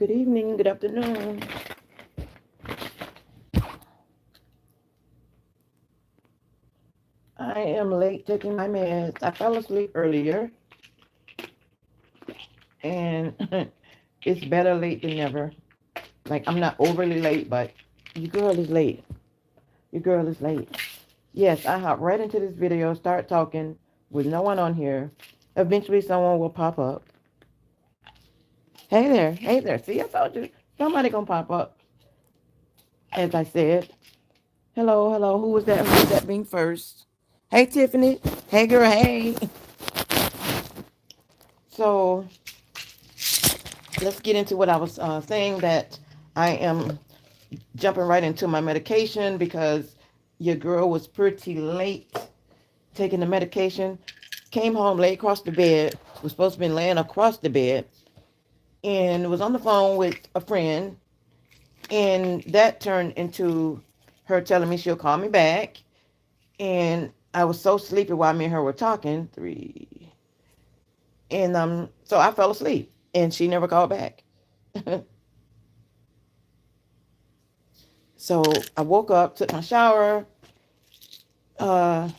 Good evening, good afternoon. I am late taking my meds. I fell asleep earlier, and it's better late than never. Like, I'm not overly late, but your girl is late. Your girl is late. Yes, I hop right into this video, start talking with no one on here. Eventually, someone will pop up. Hey there, hey there. See, I told you, somebody gonna pop up. As I said, hello, hello. Who was that? Who was that being first? Hey, Tiffany. Hey, girl. Hey. So let's get into what I was saying, that I am jumping right into my medication because your girl was pretty late taking the medication. Came home, lay across the bed, was supposed to be laying across the bed, and was on the phone with a friend, and that turned into her telling me she'll call me back. And I was so sleepy while me and her were talking. Three. And so I fell asleep, and she never called back. So I woke up, took my shower, uh,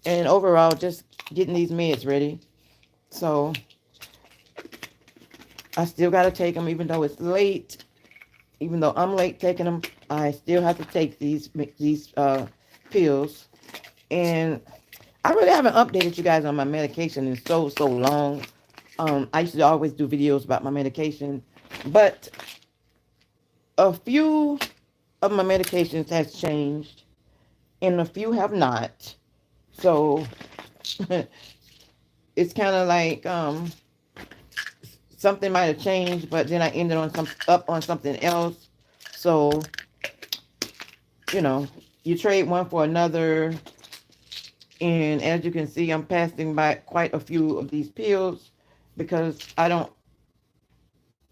and overall just getting these meds ready. So I still got to take them, even though it's late. Even though I'm late taking them, I still have to take these pills. And I really haven't updated you guys on my medication in so long. I used to always do videos about my medication, but a few of my medications has changed, and a few have not. So it's kind of like something might have changed, but then I ended up on something else. So you trade one for another, and as you can see, I'm passing by quite a few of these pills because I don't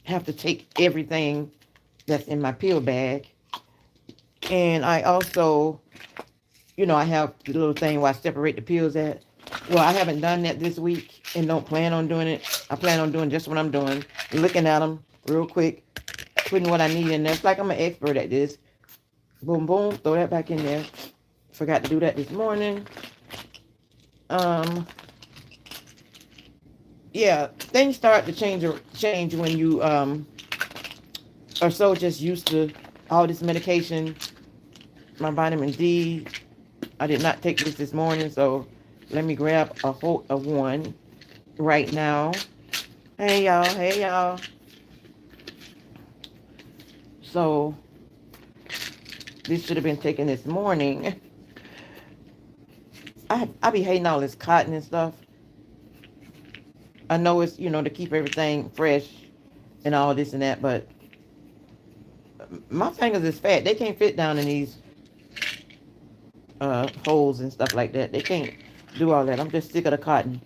have to take everything that's in my pill bag. And I also, I have the little thing where I separate the pills at. Well, I haven't done that this week and don't plan on doing it. I plan on doing just what I'm doing, looking at them real quick, putting what I need in there. It's like I'm an expert at this. Boom, boom, throw that back in there. Forgot to do that this morning. Yeah, things start to change when you are so just used to all this medication. My vitamin D, I did not take this morning, so let me grab a whole of one right now. Hey y'all, hey y'all. So this should have been taken this morning. I be hating all this cotton and stuff. I know it's to keep everything fresh and all this and that, but my fingers is fat. They can't fit down in these holes and stuff like that. They can't do all that. I'm just sick of the cotton.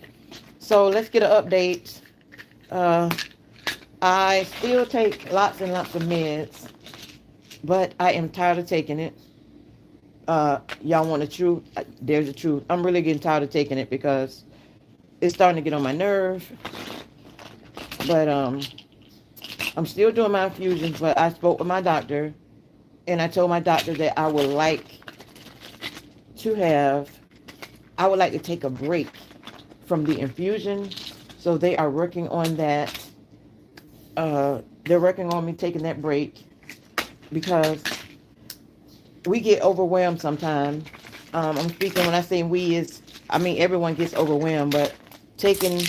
So let's get an update. I still take lots and lots of meds, but I am tired of taking it. Y'all want the truth? There's the truth. I'm really getting tired of taking it because it's starting to get on my nerve. But I'm still doing my infusions, but I spoke with my doctor, and I told my doctor that I would like to take a break from the infusion. So they are working on that. They're working on me taking that break because we get overwhelmed sometimes. I'm speaking when I say I mean everyone gets overwhelmed, but taking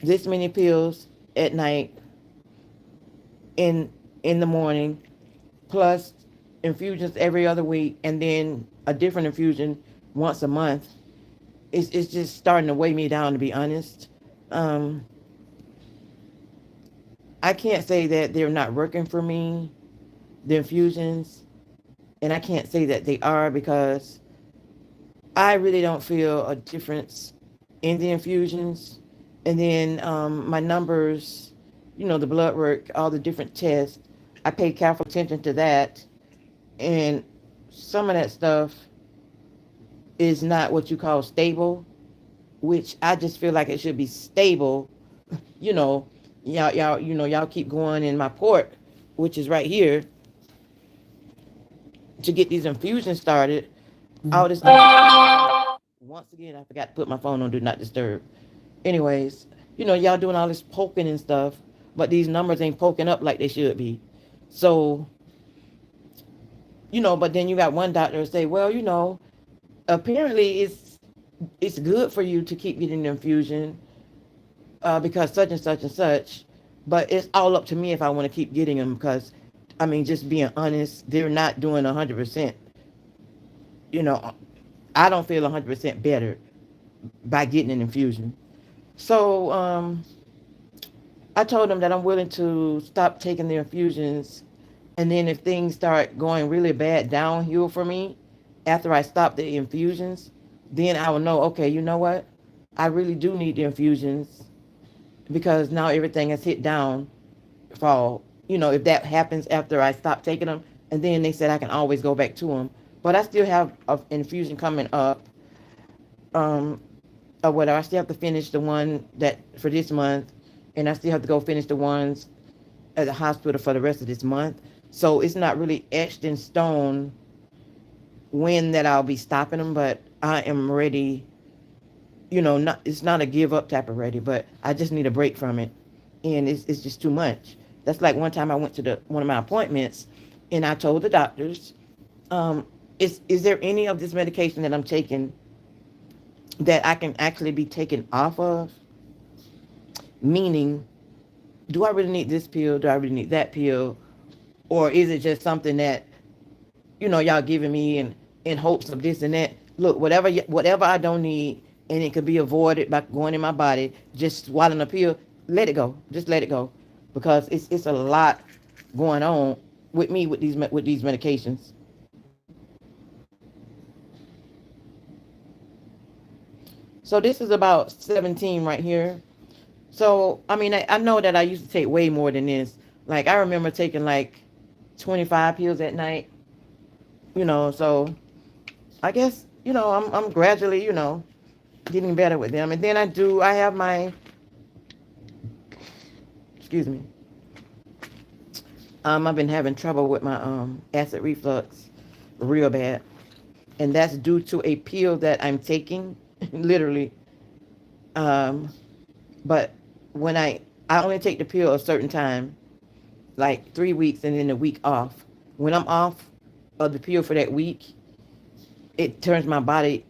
this many pills at night, in the morning, plus infusions every other week, and then a different infusion once a month, it's just starting to weigh me down, to be honest. I can't say that they're not working for me, the infusions, and I can't say that they are because I really don't feel a difference in the infusions. And then my numbers, the blood work, all the different tests, I pay careful attention to that. And some of that stuff is not what you call stable. which I just feel like it should be stable. You know, y'all keep going in my port, which is right here, to get these infusions started. All this stuff. Once again, I forgot to put my phone on do not disturb. Anyways, y'all doing all this poking and stuff, but these numbers ain't poking up like they should be. So, but then you got one doctor say, well, apparently it's good for you to keep getting the infusion because such and such and such, but it's all up to me if I want to keep getting them because, I mean, just being honest, they're not doing 100%. You know, I don't feel 100% better by getting an infusion. So I told them that I'm willing to stop taking the infusions, and then if things start going really bad downhill for me after I stop the infusions, then I will know, okay, you know what? I really do need the infusions because now everything has hit down fall. If that happens after I stop taking them, and then they said I can always go back to them. But I still have an infusion coming up, um, or whatever. I still have to finish the one that for this month, and I still have to go finish the ones at the hospital for the rest of this month. So it's not really etched in stone when that I'll be stopping them, but I am ready. Not it's not a give up type of ready, but I just need a break from it, and it's just too much. That's like one time I went to the one of my appointments, and I told the doctors, is there any of this medication that I'm taking that I can actually be taken off of? Meaning, do I really need this pill? Do I really need that pill? Or is it just something that, y'all giving me in hopes of this and that? Look, whatever I don't need and it could be avoided by going in my body, just swallowing a pill, let it go. Just let it go. Because it's a lot going on with me with these medications. So this is about 17 right here. So, I mean, I know that I used to take way more than this. Like, I remember taking like 25 pills at night, so I guess, I'm gradually, getting better with them. And then I have my, excuse me, I've been having trouble with my acid reflux real bad. And that's due to a pill that I'm taking, literally. Um, but when I only take the pill a certain time, like 3 weeks and then a week off. When I'm off of the pill for that week, it turns my body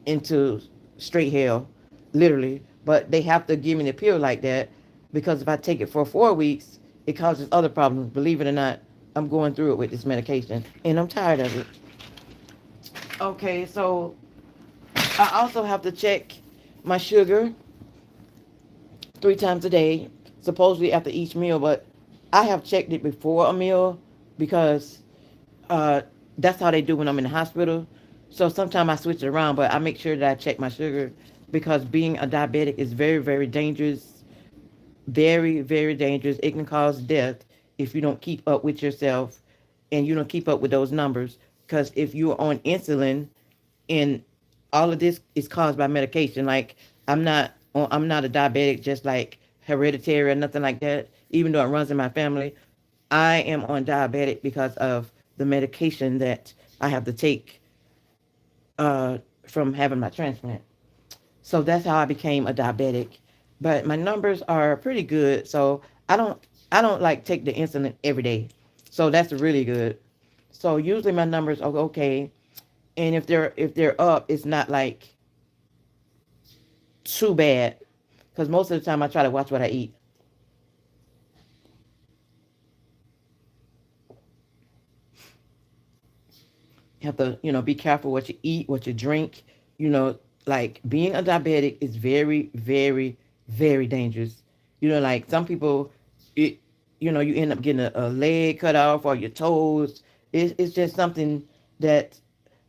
into straight hell, literally. But they have to give me the pill like that because if I take it for 4 weeks, it causes other problems. Believe it or not, I'm going through it with this medication and I'm tired of it. Okay, so I also have to check my sugar 3 times a day, supposedly after each meal, but I have checked it before a meal because uh, that's how they do when I'm in the hospital. So sometimes I switch it around, but I make sure that I check my sugar because being a diabetic is very, very dangerous. Very, very dangerous. It can cause death if you don't keep up with yourself and you don't keep up with those numbers. Because if you're on insulin, and all of this is caused by medication. Like I'm not a diabetic, just like hereditary or nothing like that. Even though it runs in my family, I am on diabetic because of the medication that I have to take from having my transplant. So that's how I became a diabetic. But my numbers are pretty good, so I don't like take the insulin every day. So that's really good. So usually my numbers are okay, and if they're up, it's not like too bad because most of the time I try to watch what I eat. You have to be careful what you eat, what you drink. You know, like being a diabetic is very, very, very dangerous. Like some people, it you end up getting a leg cut off or your toes. It's just something that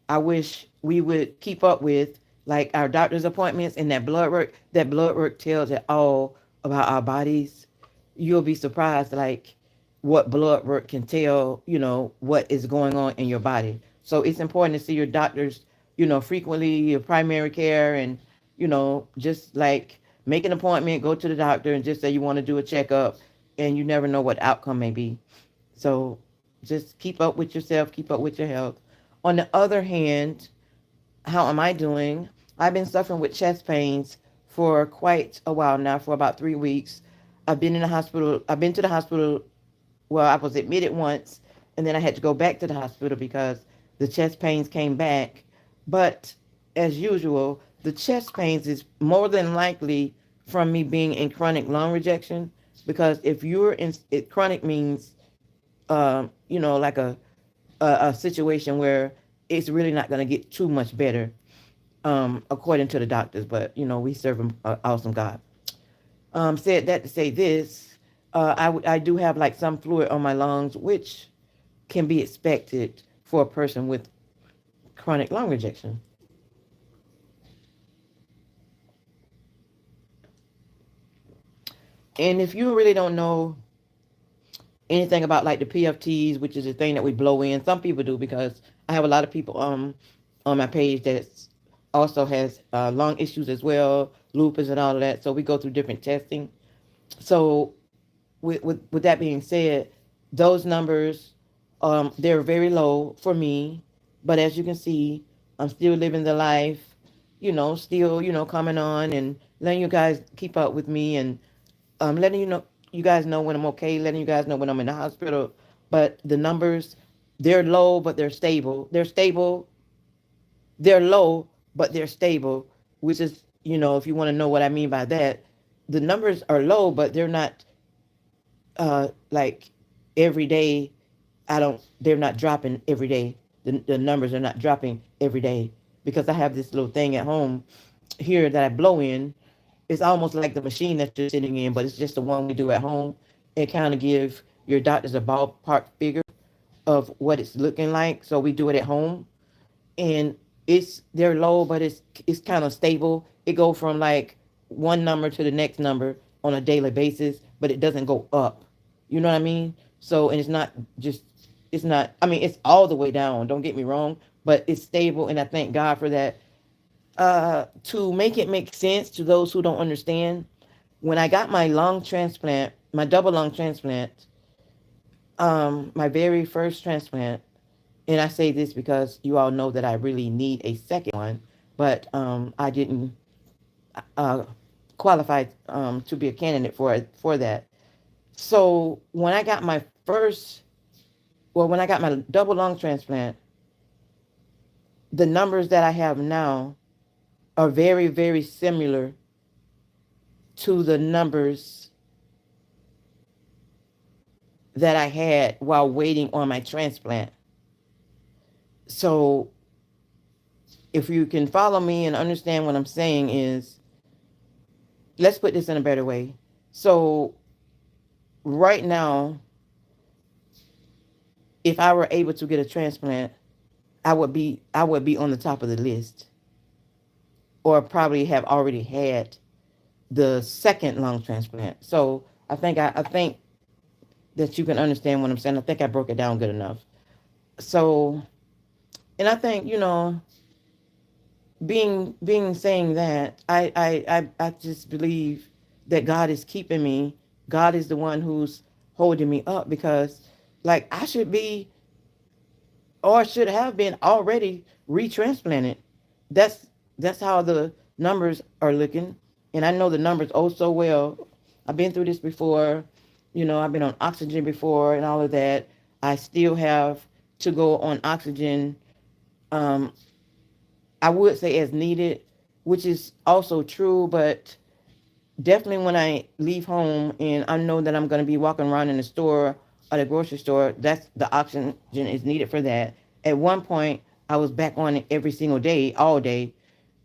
I wish we would keep up with, like our doctor's appointments and that blood work. That blood work tells it all about our bodies. You'll be surprised, like what blood work can tell, what is going on in your body. So it's important to see your doctors, frequently, your primary care, and just like make an appointment, go to the doctor, and just say you want to do a checkup, and you never know what outcome may be. So just keep up with yourself, keep up with your health. On the other hand, how am I doing? I've been suffering with chest pains for quite a while now, for about 3 weeks. I've been in the hospital. I've been to the hospital. Well, I was admitted once, and then I had to go back to the hospital because the chest pains came back. But as usual, the chest pains is more than likely from me being in chronic lung rejection. Because if you're in it, chronic means, like a situation where it's really not going to get too much better, according to the doctors. But we serve an awesome God. Said that to say this, I do have like some fluid on my lungs, which can be expected for a person with chronic lung rejection. And if you really don't know anything about like the PFTs, which is a thing that we blow in, some people do because I have a lot of people on my page that also has lung issues as well, lupus and all of that. So we go through different testing. So with that being said, those numbers, they're very low for me. But as you can see, I'm still living the life, still, coming on and letting you guys keep up with me, and letting you guys know when I'm okay, letting you guys know when I'm in the hospital. But the numbers, they're low, but they're stable. They're stable. They're low, but they're stable, which is, if you want to know what I mean by that, the numbers are low, but they're not like every day. They're not dropping every day. The numbers are not dropping every day because I have this little thing at home here that I blow in. It's almost like the machine that you're sitting in, but it's just the one we do at home. It kind of give your doctors a ballpark figure of what it's looking like. So we do it at home, and they're low, but it's kind of stable. It go from like one number to the next number on a daily basis, but it doesn't go up. You know what I mean? So, and it's not. I mean, it's all the way down. Don't get me wrong, but it's stable, and I thank God for that. To make it make sense to those who don't understand, when I got my lung transplant, my double lung transplant, my very first transplant, and I say this because you all know that I really need a second one, but I didn't uh, qualify to be a candidate for that. So when I got my double lung transplant, the numbers that I have now are very, very similar to the numbers that I had while waiting on my transplant. So if you can follow me and understand what I'm saying is, let's put this in a better way. So right now, if I were able to get a transplant, I would be on the top of the list, or probably have already had the second lung transplant. So I think that you can understand what I'm saying. I think I broke it down good enough. So, and I think, being saying that, I just believe that God is keeping me. God is the one who's holding me up, because like I should be, or should have been already retransplanted. That's that's how the numbers are looking, and I know the numbers oh so well. I've been through this before. I've been on oxygen before and all of that. I still have to go on oxygen. Um, I would say as needed, which is also true, but definitely when I leave home and I know that I'm going to be walking around in the store or the grocery store, that's the oxygen is needed for that. At one point, I was back on it every single day, all day.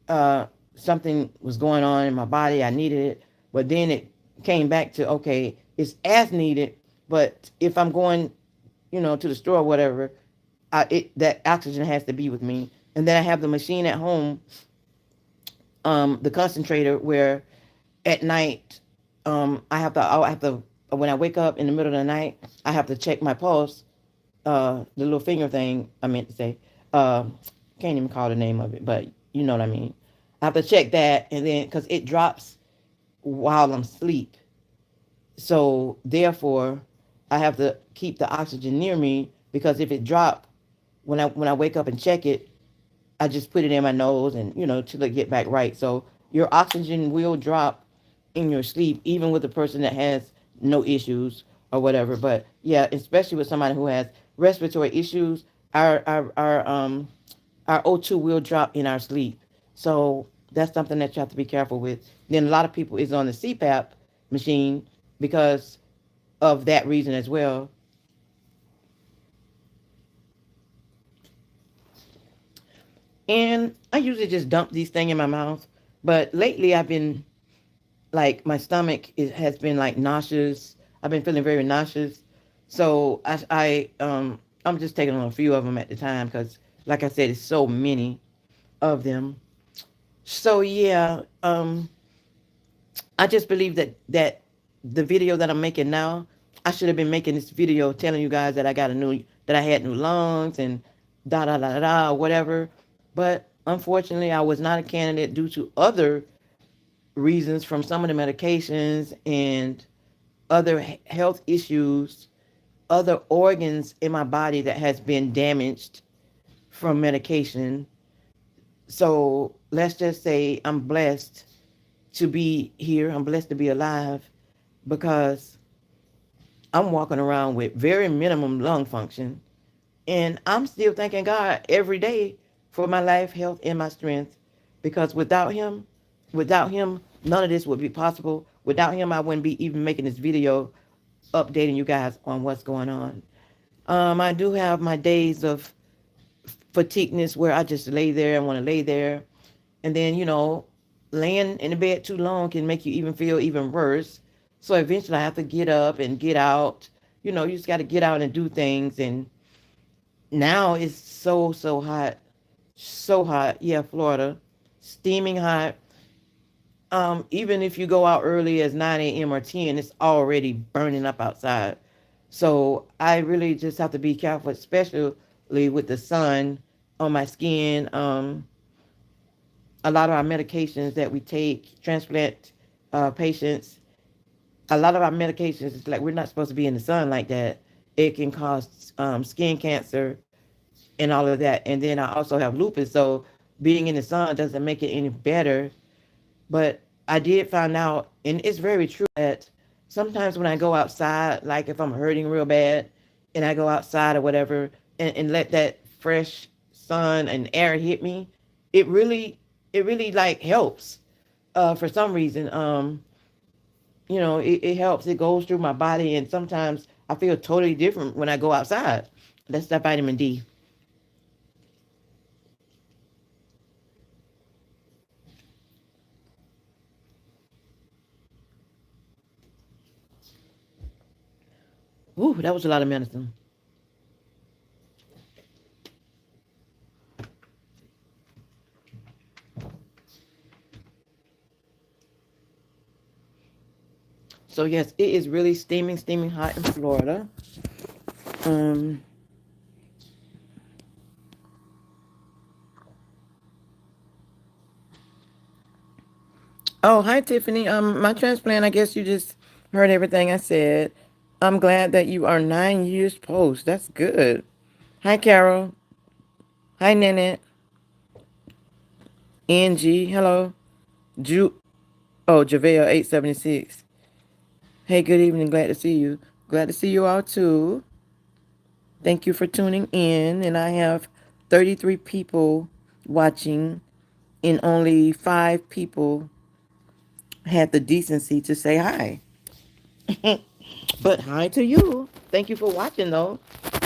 Uh, Something was going on in my body. I needed it, but then it came back to, okay, it's as needed. But if I'm going, to the store or whatever, that oxygen has to be with me. And then I have the machine at home, the concentrator, where at night, I have to, when I wake up in the middle of the night, I have to check my pulse, the little finger thing I meant to say. Uh, can't even call the name of it, but you know what I mean. I have to check that, and then because it drops while I'm asleep, so therefore I have to keep the oxygen near me because if it drop when I wake up and check it, I just put it in my nose and till it get back right. So your oxygen will drop in your sleep, even with a person that has no issues or whatever. But yeah, especially with somebody who has respiratory issues, our O2 will drop in our sleep. So that's something that you have to be careful with. Then a lot of people is on the CPAP machine because of that reason as well. And I usually just dump these things in my mouth. But lately I've been like my stomach has been like nauseous. I've been feeling very nauseous. So I'm just taking on a few of them at the time because, like I said, it's so many of them. So yeah, I just believe that the video that I'm making now, I should have been making this video telling you guys that I had new lungs and da da da da da whatever. But unfortunately, I was not a candidate due to other reasons from some of the medications and other health issues, other organs in my body that has been damaged from medication. So let's just say I'm blessed to be here. I'm blessed to be alive because I'm walking around with very minimum lung function. And I'm still thanking God every day for my life, health, and my strength. Because without him, none of this would be possible. Without him, I wouldn't be even making this video updating you guys on what's going on. I do have my days of fatigueness where I just lay there and want to lay there. And then, laying in the bed too long can make you even feel even worse. So eventually I have to get up and get out. You just got to get out and do things. And now it's so, so hot. So hot. Yeah, Florida. Steaming hot. Even if you go out early as 9 a.m. or 10, it's already burning up outside. So I really just have to be careful, especially with the sun on my skin. A lot of our medications that we take, transplant patients, a lot of our medications, it's like we're not supposed to be in the sun like that. It can cause skin cancer and all of that. And then I also have lupus, so being in the sun doesn't make it any better. But I did find out, and it's very true, that sometimes when I go outside, like if I'm hurting real bad, and I go outside or whatever, and let that fresh sun and air hit me, it really, it really like helps. For some reason, it helps. It goes through my body, and sometimes I feel totally different when I go outside. That's that vitamin D. Ooh, that was a lot of medicine. So yes, it is really steaming, steaming hot in Florida. Um. Oh, hi Tiffany. My transplant. I guess you just heard everything I said. I'm glad that you are 9 years post. That's good. Hi Carol. Hi Nanette. Angie. Hello. Ju. Oh, Javale 876. Hey, good evening. Glad to see you. Glad to see you all too. Thank you for tuning in. And I have 33 people watching, and only 5 people had the decency to say hi. But hi to you. Thank you for watching, though.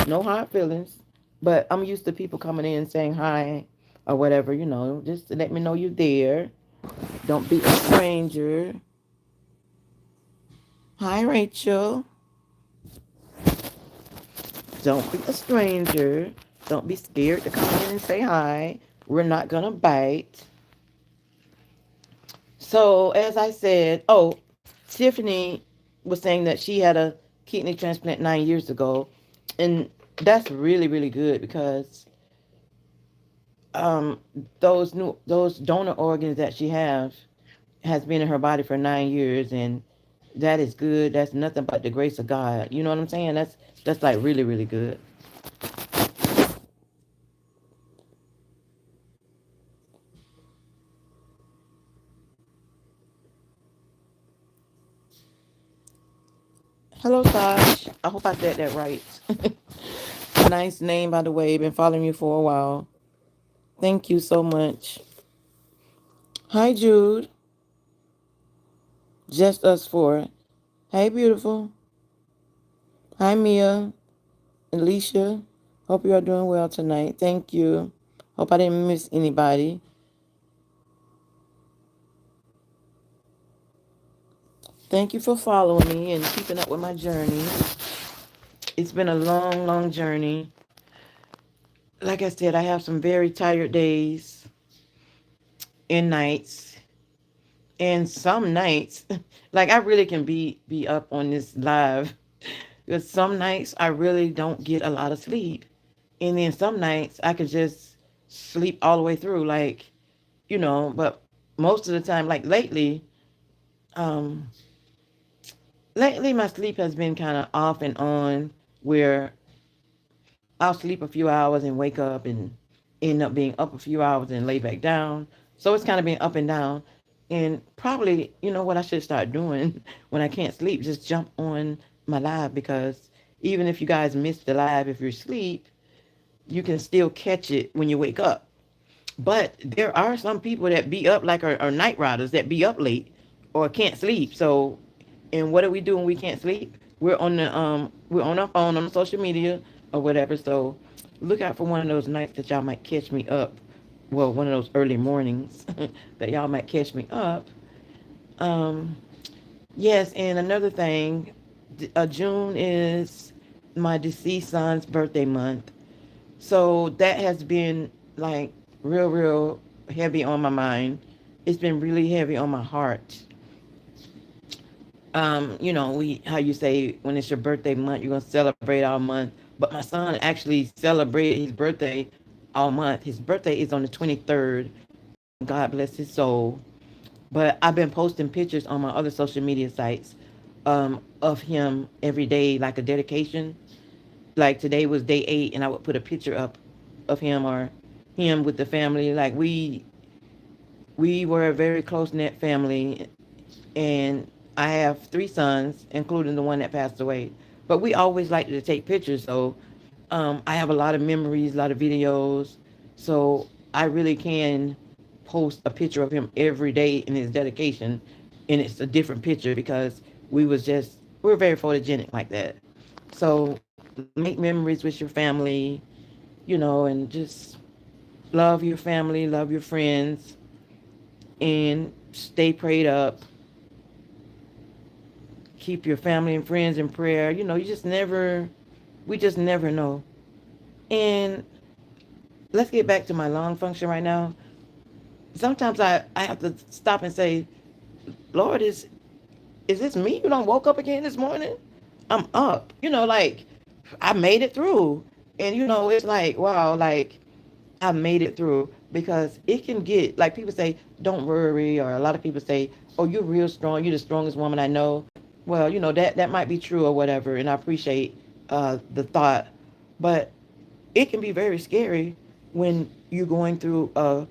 No hard feelings. But I'm used to people coming in saying hi or whatever, just to let me know you're there. Don't be a stranger. Hi, Rachel. Don't be a stranger. Don't be scared to come in and say hi. We're not going to bite. So, as I said, oh, Tiffany was saying that she had a kidney transplant 9 years ago. And that's really, really good because um, those donor organs that she has been in her body for 9 years, and that is good. That's nothing but the grace of God. You know what I'm saying? That's like really really good. Hello, Saj. I hope I said that right. Nice name, by the way. Been following you for a while. Thank you so much. Hi, Jude. Just us four. Hey, beautiful. Hi, Mia. Alicia. Hope you are doing well tonight. Thank you. Hope I didn't miss anybody. Thank you for following me and keeping up with my journey. It's been a long, long journey. Like I said, I have some very tired days and nights. And some nights, like I really can be up on this live. Because some nights I really don't get a lot of sleep. And then some nights I could just sleep all the way through. Like, but most of the time, like um, lately my sleep has been kind of off and on where I'll sleep a few hours and wake up and end up being up a few hours and lay back down. So it's kind of been up and down. And probably, what I should start doing when I can't sleep, just jump on my live because even if you guys miss the live, if you're asleep, you can still catch it when you wake up. But there are some people that be up like are night riders that be up late or can't sleep. So, and what do we do when we can't sleep? We're on our phone on social media or whatever. So, look out for one of those nights that y'all might catch me up. Well, one of those early mornings that y'all might catch me up. Um, yes, and another thing, June is my deceased son's birthday month. So that has been like real, real heavy on my mind. It's been really heavy on my heart. We how you say when it's your birthday month, you're gonna celebrate all month. But my son actually celebrated his birthday all month. His birthday is on the 23rd. God bless his soul. But I've been posting pictures on my other social media sites of him every day, like a dedication. Like today was day 8, and I would put a picture up of him or him with the family. Like we were a very close knit family, and I have 3 sons, including the one that passed away. But we always liked to take pictures, so I have a lot of memories, a lot of videos. So I really can post a picture of him every day in his dedication, and it's a different picture because we were very photogenic like that. So make memories with your family, and just love your family, love your friends, and stay prayed up. Keep your family and friends in prayer. We just never know. And let's get back to my lung function right now. Sometimes I have to stop and say, Lord, is this me? You don't woke up again this morning? I'm up. Like I made it through. And it's like, wow, like I made it through because it can get like people say, don't worry, or a lot of people say, oh, you're real strong. You're the strongest woman I know. Well, that might be true or whatever, and I appreciate the thought, but it can be very scary when you're going through a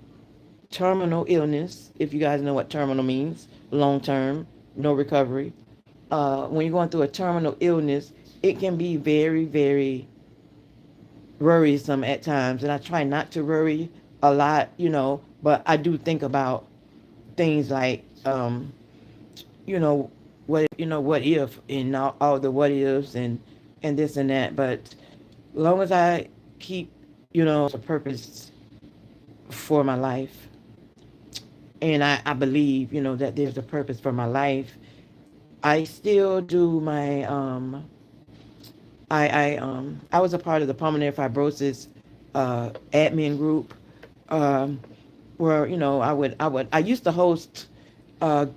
terminal illness. If you guys know what terminal means, long term, no recovery. When you're going through a terminal illness, it can be very, very worrisome at times, and I try not to worry a lot, but I do think about things like, what if, and all the what ifs and this and that. But as long as I keep, a purpose for my life, and I believe, that there's a purpose for my life, I still do my I was a part of the pulmonary fibrosis admin group, um, where I used to host a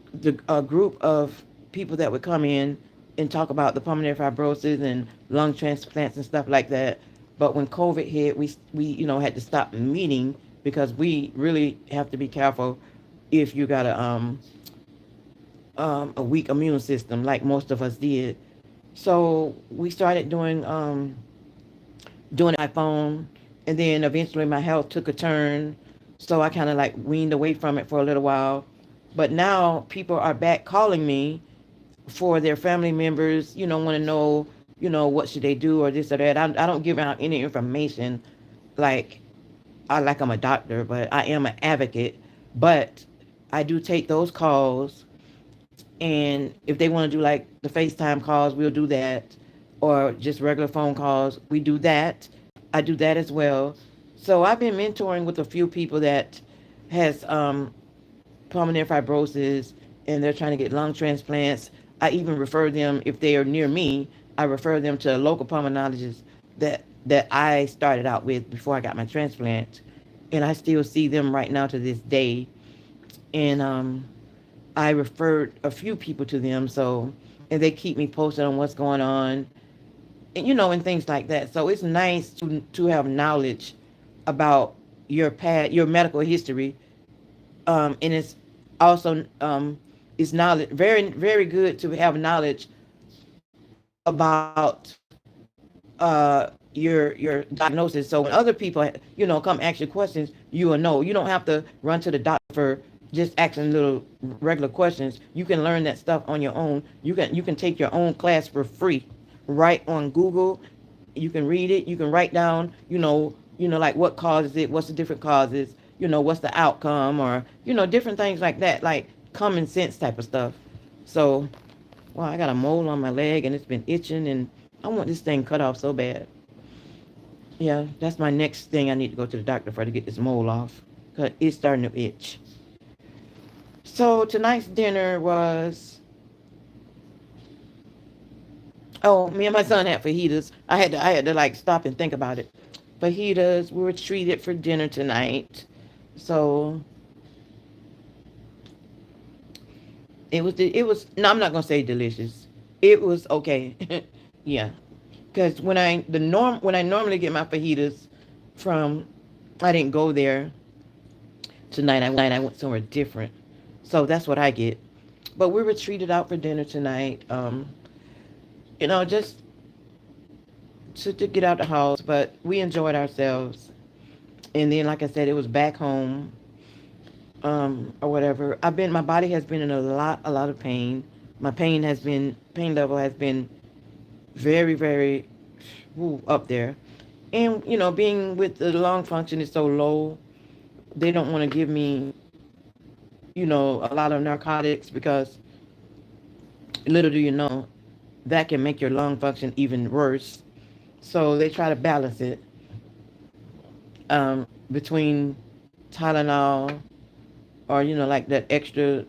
group of people that would come in and talk about the pulmonary fibrosis and lung transplants and stuff like that. But when COVID hit, we had to stop meeting because we really have to be careful if you got a weak immune system like most of us did. So we started doing it by phone, and then eventually my health took a turn. So I kind of like weaned away from it for a little while. But now people are back calling me for their family members, want to know, what should they do or this or that. I don't give out any information like I'm a doctor, but I am an advocate. But I do take those calls, and if they want to do like the FaceTime calls, we'll do that, or just regular phone calls, we do that. I do that as well. So I've been mentoring with a few people that has pulmonary fibrosis, and they're trying to get lung transplants. I even refer them, if they are near me, I refer them to a local pulmonologist that I started out with before I got my transplant, and I still see them right now to this day. And I referred a few people to them, so, and they keep me posted on what's going on, and and things like that. So it's nice to have knowledge about your past, your medical history, and also it's knowledge very very good to have knowledge about your diagnosis. So when other people come ask you questions, you will know. You don't have to run to the doctor for just asking little regular questions. You can learn that stuff on your own. You can take your own class for free right on Google. You can read it. You can write down, like what causes it, what's the different causes, what's the outcome, or different things like that, like common sense type of stuff. So, well, I got a mole on my leg and it's been itching, and I want this thing cut off so bad. Yeah, that's my next thing I need to go to the doctor for, to get this mole off, because it's starting to itch. So tonight's dinner was, oh, me and my son had fajitas. I had to like stop and think about it. Fajitas. We were treated for dinner tonight. So it was no, I'm not gonna say delicious. It was okay. Yeah, because when I normally get my fajitas from, I didn't go there tonight. I went somewhere different, so that's what I get. But we were treated out for dinner tonight. Just to get out the house, but we enjoyed ourselves. And then, like I said, it was back home, or whatever. My body has been in a lot of pain. My pain level has been very, very up there. And, being with the lung function is so low, they don't want to give me, a lot of narcotics, because little do you know, that can make your lung function even worse. So they try to balance it, between Tylenol, or like that extra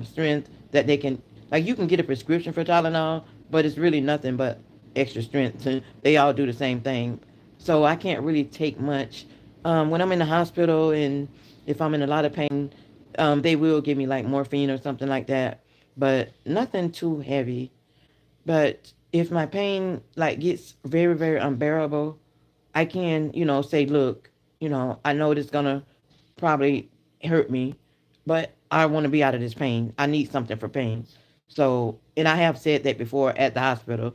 strength that they can, like, you can get a prescription for Tylenol, but it's really nothing but extra strength. And they all do the same thing. So I can't really take much. When I'm in the hospital, and if I'm in a lot of pain, they will give me like morphine or something like that, but nothing too heavy. But if my pain like gets very, very unbearable, I can, say, look, I know it's gonna probably hurt me, but I want to be out of this pain. I need something for pain. So, and I have said that before at the hospital,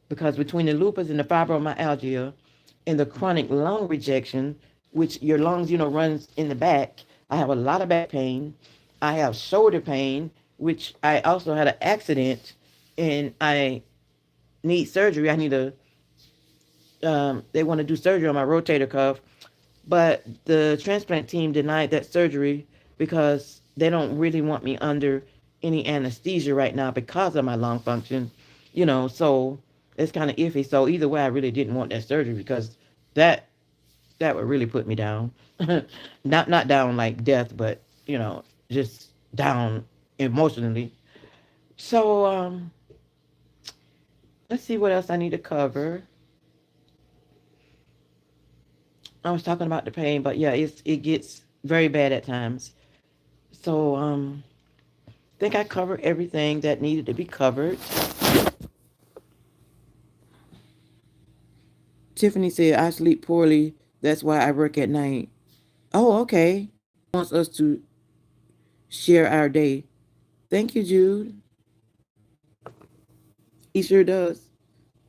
because between the lupus and the fibromyalgia and the chronic lung rejection, which your lungs, runs in the back, I have a lot of back pain. I have shoulder pain, which I also had an accident, and I need surgery. They want to do surgery on my rotator cuff, but the transplant team denied that surgery because they don't really want me under any anesthesia right now because of my lung function, so it's kind of iffy. So either way, I really didn't want that surgery, because that that would really put me down. Not down like death, but just down emotionally. So let's see what else I need to cover. I was talking about the pain, but yeah, it gets very bad at times. So I think I covered everything that needed to be covered. Tiffany said I sleep poorly. That's why I work at night. Oh, okay. Wants us to share our day. Thank you, Jude. He sure does.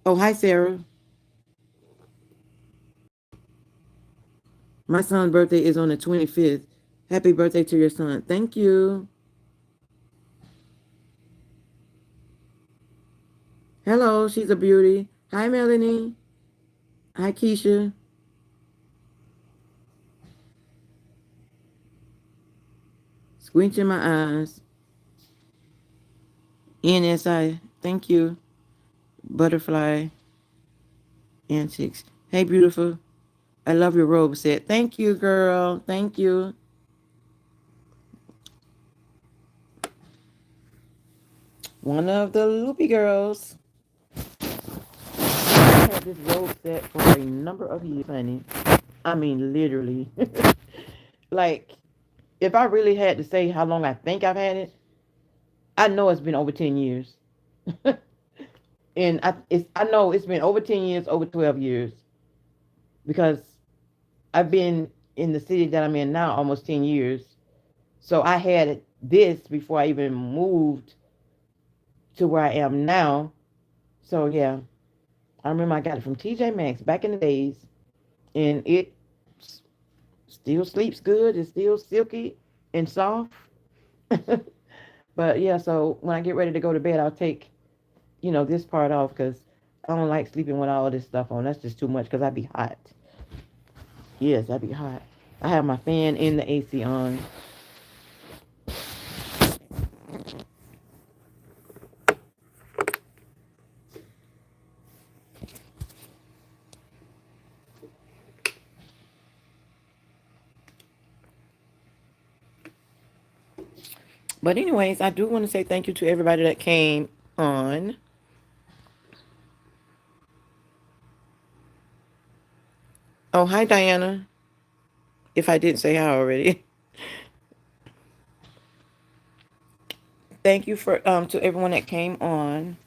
Oh, hi, Sarah. My son's birthday is on the 25th. Happy birthday to your son. Thank you. Hello, she's a beauty. Hi, Melanie. Hi, Keisha. Squinching my eyes. NSI. Thank you. Butterfly antics. Hey, beautiful. I love your robe set. Thank you, girl. Thank you. One of the loopy girls. I had this robe set for a number of years, honey. I mean, literally. Like, if I really had to say how long I think I've had it, I know it's been over 10 years. And I know it's been over 10 years, over 12 years, because I've been in the city that I'm in now almost 10 years. So I had this before I even moved to where I am now. So yeah, I remember I got it from TJ Maxx back in the days, and it still sleeps good. It's still silky and soft. But yeah, so when I get ready to go to bed, I'll take, this part off because I don't like sleeping with all this stuff on. That's just too much because I'd be hot. Yes, I'd be hot. I have my fan and the AC on. But anyways, I do want to say thank you to everybody that came on. Oh, hi Diana. If I didn't say hi already. Thank you for to everyone that came on.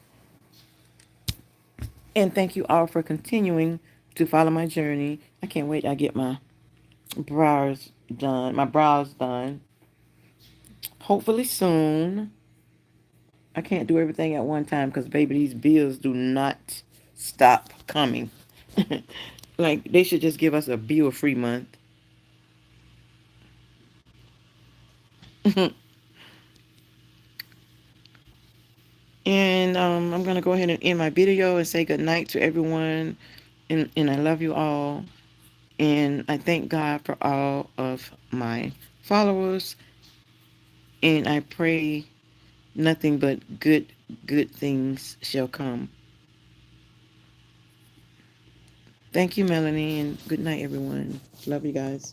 And thank you all for continuing to follow my journey. I can't wait I get my brows done. Hopefully soon. I can't do everything at one time because baby, these bills do not stop coming. Like they should just give us a bill free month. And I'm gonna go ahead and end my video and say good night to everyone. And I love you all. And I thank God for all of my followers. And I pray nothing but good things shall come. Thank you, Melanie, and good night, everyone. Love you guys.